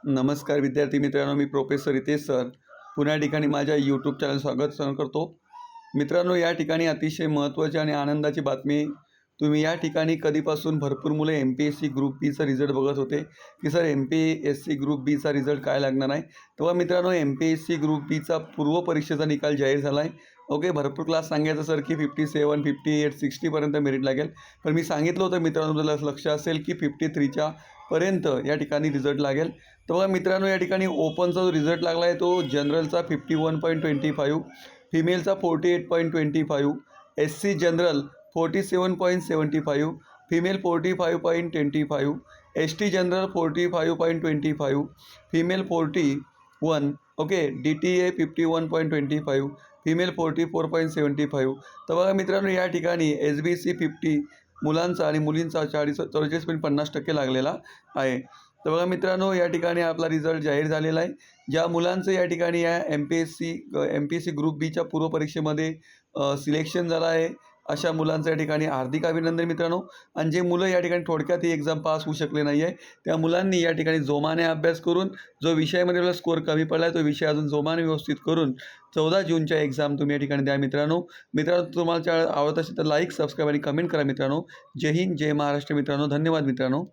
नमस्कार विद्यार्थी मित्रांनो, मी प्रोफेसर रितेश सर पुन्हा ठिकाणी माझ्या यूट्यूब चॅनल स्वागत करतो. मित्रांनो, या ठिकाणी अतिशय महत्त्वाची आणि आनंदाची बातमी. तुम्ही या ठिकाणी कधीपासून भरपूर मुलं MPSC ग्रुप बीचा रिझल्ट बघत होते की सर MPSC ग्रुप बीचा रिझल्ट काय लागणार आहे. तेव्हा मित्रांनो, MPSC ग्रुप बीचा पूर्व परीक्षेचा निकाल जाहीर झाला आहे. ओके, भरपूर क्लास सांगायचं सर की 57, 58, 60पर्यंत मेरिट लागेल. पण मी सांगितलं होतं मित्रांनो, तुला लक्ष असेल की 53च्या पर्यंत या ठिकाणी रिझल्ट लागेल. तर बघा मित्रांनो, या ठिकाणी ओपनचा जो रिझल्ट लागला आहे तो जनरलचा 51.25, फिमेलचा 48.25, SC general 47.75, female 45.25, ST general 45.25, female 41, okay, DTA 51.25, female 44.75. तर बघा मित्रांनो, या ठिकाणी SBC 50 मुलांचा आणि मुलींचा 44.50% लागलेला आहे. तर बघा मित्रांनो, या ठिकाणी आपला रिझल्ट जाहीर झालेला आहे. ज्या मुलांचं या ठिकाणी या MPSC ग्रुप बीच्या पूर्वपरीक्षेमध्ये सिलेक्शन झालं आहे, अशा मुलांचं या ठिकाणी हार्दिक अभिनंदन मित्रांनो. आणि जे मुलं या ठिकाणी थोडक्यात ही एक्झाम पास होऊ शकले नाही आहे, त्या मुलांनी या ठिकाणी जोमाने अभ्यास करून जो विषयामध्ये आपला स्कोअर कमी पडला आहे तो विषय अजून जोमाने व्यवस्थित करून 14 जूनच्या एक्झाम तुम्ही या ठिकाणी द्या मित्रांनो. तुम्हाला आवडत असेल तर लाईक, सबस्क्राईब आणि कमेंट करा मित्रांनो. जय हिंद, जय महाराष्ट्र मित्रांनो. धन्यवाद मित्रांनो.